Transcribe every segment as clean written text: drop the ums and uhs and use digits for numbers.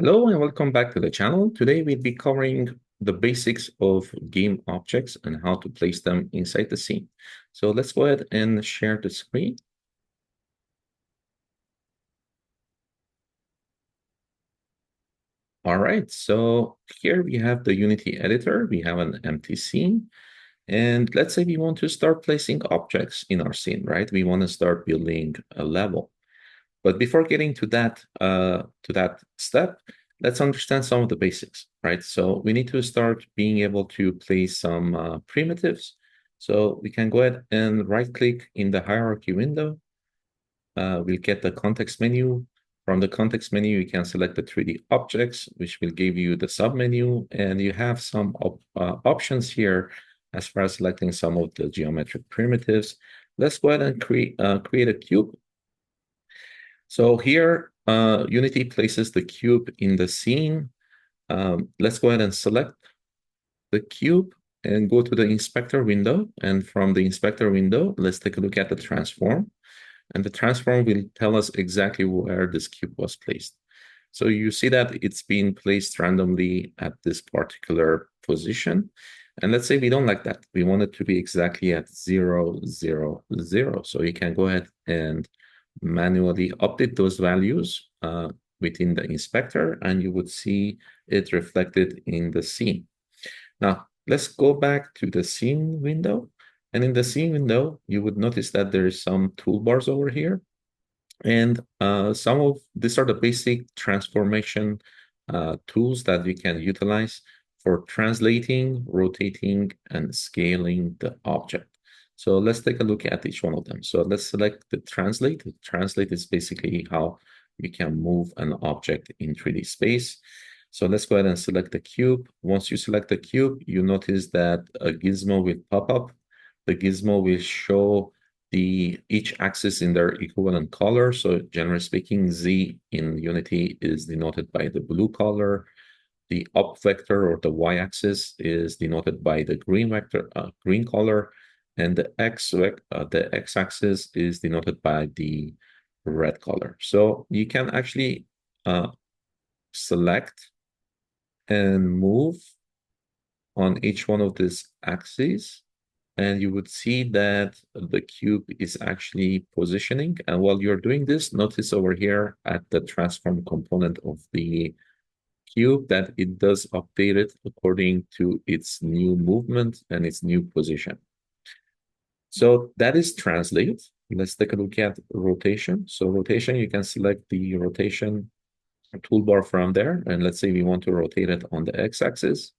Hello and welcome back to the channel. Today we'll be covering the basics of game objects and how to place them inside the scene. So let's go ahead and share the screen. All right, so here we have the Unity editor. We have an empty scene. And let's say we want to start placing objects in our scene, right? We want to start building a level. But before getting to that step, let's understand some of the basics, right? So we need to start being able to place some primitives. So we can go ahead and right-click in the hierarchy window. We'll get the context menu. From the context menu, you can select the 3D objects, which will give you the submenu, and you have some options here as far as selecting some of the geometric primitives. Let's go ahead and create a cube. So here, Unity places the cube in the scene. Let's go ahead and select the cube and go to the inspector window. And from the inspector window, let's take a look at the transform. And the transform will tell us exactly where this cube was placed. So you see that it's being placed randomly at this particular position. And let's say we don't like that. We want it to be exactly at 0, 0, 0. So you can go ahead and manually update those values within the inspector, and you would see it reflected in the scene. Now, let's go back to the scene window. And in the scene window, you would notice that there is some toolbars over here. And some of these are the basic transformation tools that we can utilize for translating, rotating, and scaling the object. So let's take a look at each one of them. So let's select the translate. The translate is basically how you can move an object in 3D space. So let's go ahead and select the cube. Once you select the cube, you notice that a gizmo will pop up. The gizmo will show each axis in their equivalent color. So generally speaking, Z in Unity is denoted by the blue color. The up vector or the y-axis is denoted by the green vector, green color, and the x-axis is denoted by the red color. So you can actually select and move on each one of these axes, and you would see that the cube is actually positioning. And while you're doing this, notice over here at the transform component of the cube that it does update it according to its new movement and its new position. So that is translate. Let's take a look at rotation. So rotation, you can select the rotation toolbar from there. And let's say we want to rotate it on the x-axis.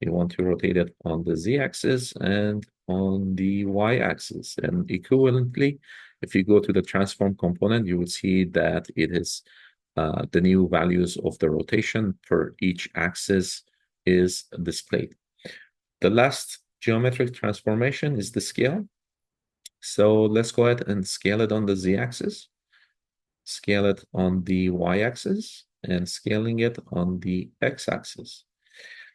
We want to rotate it on the z-axis and on the y-axis. And equivalently, if you go to the transform component, you will see that it is the new values of the rotation per each axis is displayed. The last geometric transformation is the scale. So let's go ahead and scale it on the z-axis, scale it on the y-axis, and scaling it on the x-axis.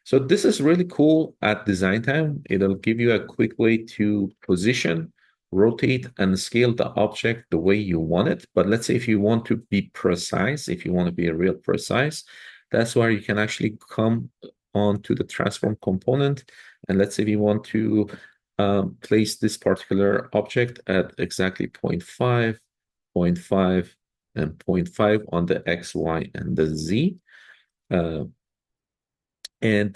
So this is really cool at design time. It'll give you a quick way to position, rotate, and scale the object the way you want it. But let's say if you want to be precise, if you want to be real precise, that's where you can actually come onto the transform component. And let's say we want to place this particular object at exactly 0.5, 0.5, and 0.5 on the X, Y, and the Z. And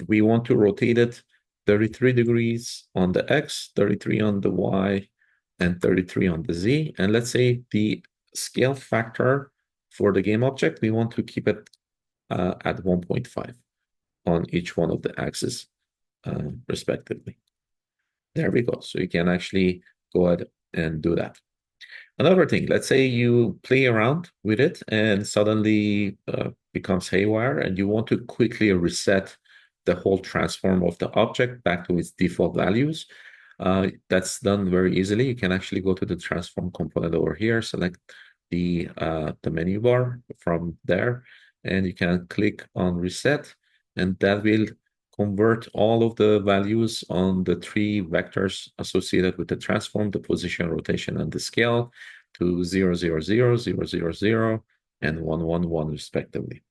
we want to rotate it 33 degrees on the X, 33 on the Y, and 33 on the Z. And let's say the scale factor for the game object, we want to keep it at 1.5 on each one of the axes, respectively. There we go. So you can actually go ahead and do that. Another thing, let's say you play around with it and suddenly becomes haywire and you want to quickly reset the whole transform of the object back to its default values. That's done very easily. You can actually go to the transform component over here, select the menu bar from there, and you can click on reset, and that will convert all of the values on the three vectors associated with the transform, the position, rotation, and the scale to 0, 0, 0, 0, 0, 0, and 1, 1, 1 respectively.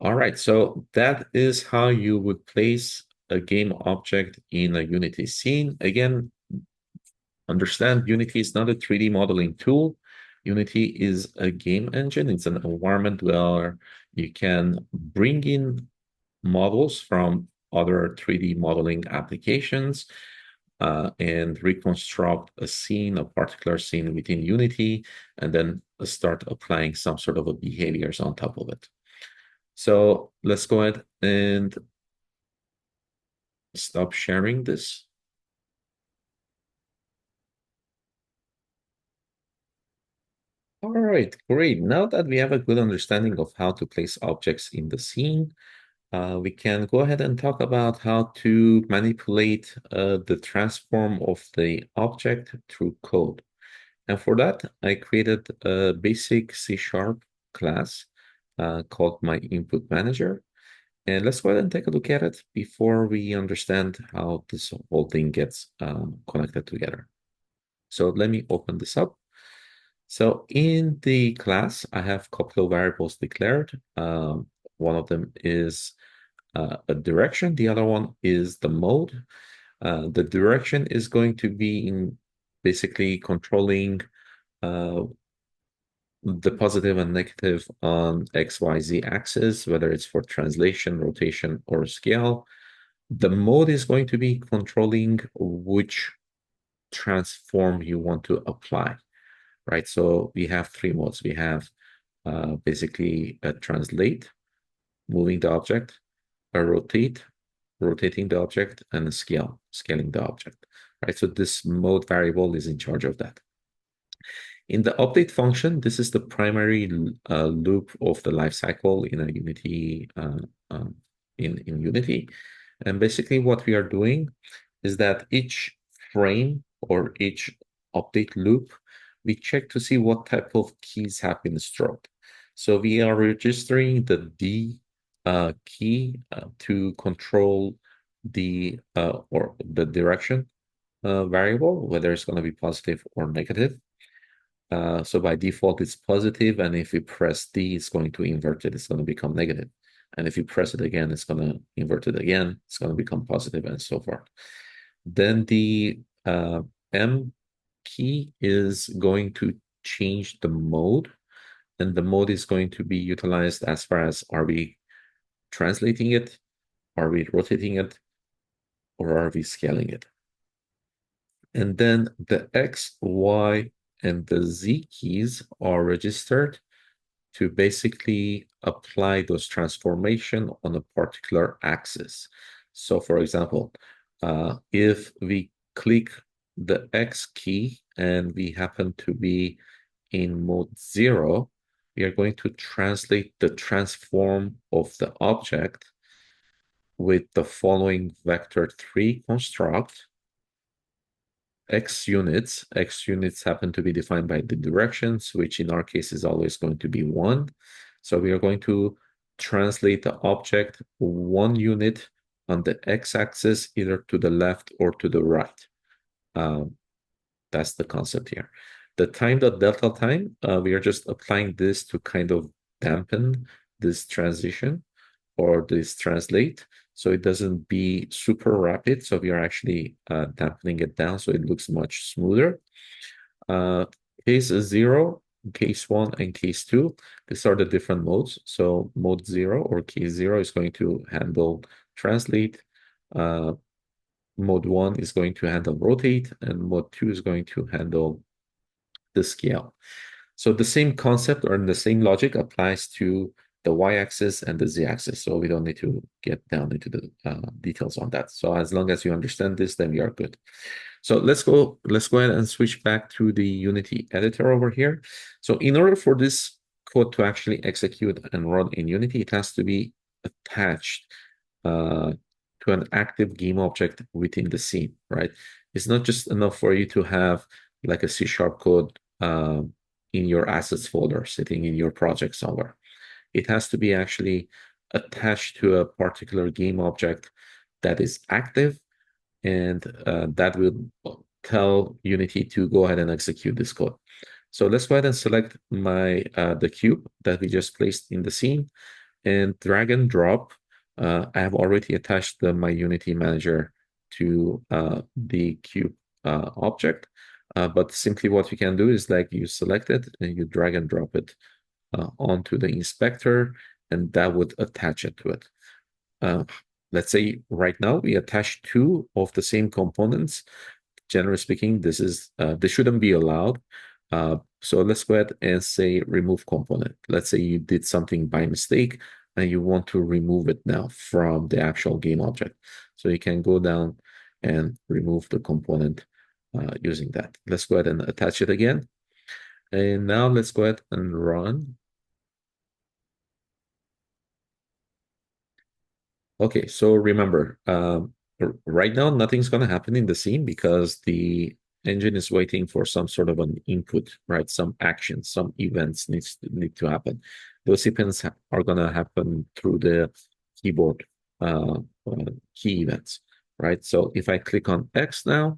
All right, so that is how you would place a game object in a Unity scene. Again, understand Unity is not a 3D modeling tool. Unity is a game engine. It's an environment where you can bring in models from other 3D modeling applications and reconstruct a scene, a particular scene within Unity, and then start applying some sort of a behaviors on top of it. So let's go ahead and stop sharing this. All right, great. Now that we have a good understanding of how to place objects in the scene, we can go ahead and talk about how to manipulate the transform of the object through code. And for that, I created a basic C# class called my input manager. And let's go ahead and take a look at it before we understand how this whole thing gets connected together. So let me open this up. So in the class, I have a couple of variables declared. One of them is a direction. The other one is the mode. The direction is going to be in basically controlling uh, the positive and negative on XYZ axis, whether it's for translation, rotation, or scale. The mode is going to be controlling which transform you want to apply, right? So we have three modes. We have basically a translate, moving the object, a rotate, rotating the object, and a scale, scaling the object, right? So this mode variable is in charge of that. In the update function, this is the primary loop of the lifecycle in a Unity in Unity. And basically what we are doing is that each frame or each update loop, we check to see what type of keys have been stroked. So we are registering the D key to control the or the direction variable, whether it's going to be positive or negative. So by default, it's positive, and if you press D, it's going to invert it. It's going to become negative. And if you press it again, it's going to invert it again. It's going to become positive and so forth. Then the M key is going to change the mode, and the mode is going to be utilized as far as are we translating it, are we rotating it, or are we scaling it? And then the X, Y, and the Z keys are registered to basically apply those transformation on a particular axis. So for example, if we click the X key and we happen to be in mode 0, we are going to translate the transform of the object with the following vector3 construct. X units happen to be defined by the directions, which in our case is always going to be 1. So we are going to translate the object 1 unit on the x-axis, either to the left or to the right. That's the concept here. The time.delta time, we are just applying this to kind of dampen this transition or this translate, so it doesn't be super rapid. So we are actually dampening it down so it looks much smoother. Case 0, case 1, and case 2, these are the different modes. So mode 0 or case 0 is going to handle translate. Mode 1 is going to handle rotate, and mode 2 is going to handle the scale. So the same concept or the same logic applies to the y-axis and the z-axis. So we don't need to get down into the details on that. So as long as you understand this, then we are good. So let's go ahead and switch back to the Unity editor over here. So in order for this code to actually execute and run in Unity, it has to be attached to an active game object within the scene, right? It's not just enough for you to have like a C# code in your assets folder sitting in your project somewhere. It has to be actually attached to a particular game object that is active, and that will tell Unity to go ahead and execute this code. So let's go ahead and select the cube that we just placed in the scene. and drag and drop. I have already attached my Unity Manager to the cube object. But simply what you can do is like you select it and you drag and drop it onto the inspector, and that would attach it to it. Uh, let's say right now we attach two of the same components. Generally speaking, this shouldn't be allowed. So let's go ahead and say remove component. Let's say you did something by mistake and you want to remove it now from the actual game object. So you can go down and remove the component using that. Let's go ahead and attach it again. And now let's go ahead and run. Okay, so remember, right now nothing's going to happen in the scene because the engine is waiting for some sort of an input, right? Some action, some events need to happen. Those events are going to happen through the keyboard key events, right? So if I click on X now,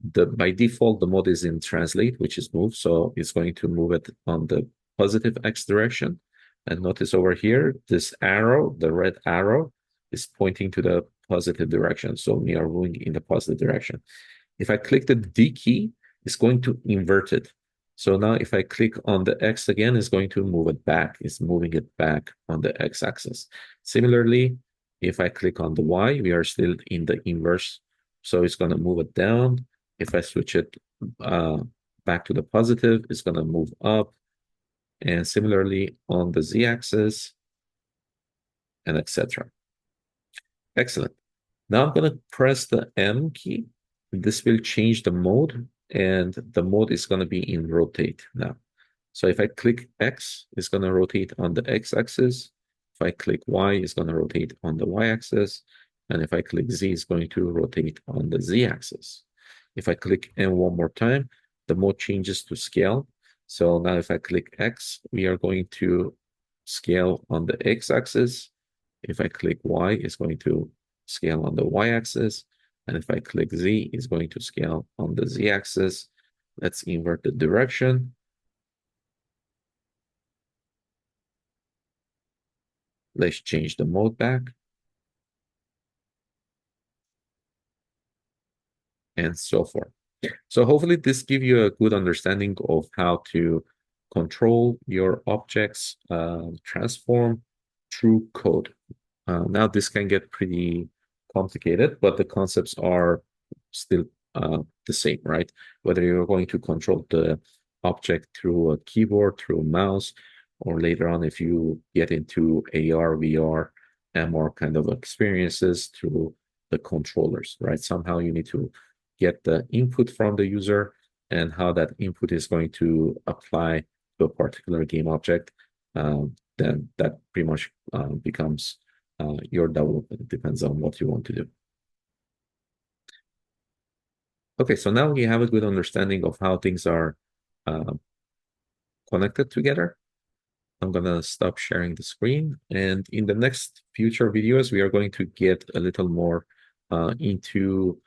by default the mode is in translate, which is move, so it's going to move it on the positive X direction. And notice over here, this arrow, the red arrow, is pointing to the positive direction. So we are moving in the positive direction. If I click the D key, it's going to invert it. So now if I click on the X again, it's going to move it back. It's moving it back on the X axis. Similarly, if I click on the Y, we are still in the inverse. So it's going to move it down. If I switch it back to the positive, it's going to move up. And similarly on the Z axis, and etc. Excellent. Now I'm going to press the M key. This will change the mode, and the mode is going to be in rotate now. So if I click X, it's going to rotate on the X axis. If I click Y, it's going to rotate on the Y axis. And if I click Z, it's going to rotate on the Z axis. If I click M one more time, the mode changes to scale. So now if I click X, we are going to scale on the X axis. If I click Y, it's going to scale on the Y axis. And if I click Z, it's going to scale on the Z axis. Let's invert the direction. Let's change the mode back. And so forth. So hopefully this gives you a good understanding of how to control your objects, transform through code. Now this can get pretty complicated, but the concepts are still the same, right? Whether you're going to control the object through a keyboard, through a mouse, or later on if you get into AR, VR, MR kind of experiences through the controllers, right? Somehow you need to get the input from the user and how that input is going to apply to a particular game object, then that pretty much becomes your development. It depends on what you want to do. Okay, so now we have a good understanding of how things are connected together. I'm gonna stop sharing the screen, and in the next future videos, we are going to get a little more into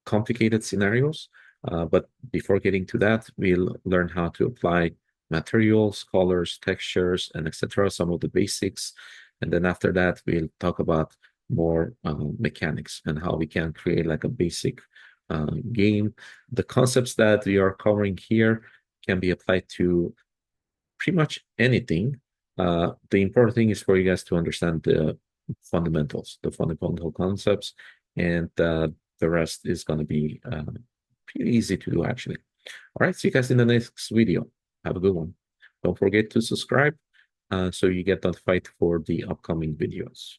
complicated scenarios. But before getting to that, we'll learn how to apply materials, colors, textures, and etc. Some of the basics. And then after that, we'll talk about more mechanics and how we can create like a basic game. The concepts that we are covering here can be applied to pretty much anything. The important thing is for you guys to understand the fundamentals, the fundamental concepts, and the rest is going to be pretty easy to do, actually. All right, see you guys in the next video. Have a good one. Don't forget to subscribe so you get notified for the upcoming videos.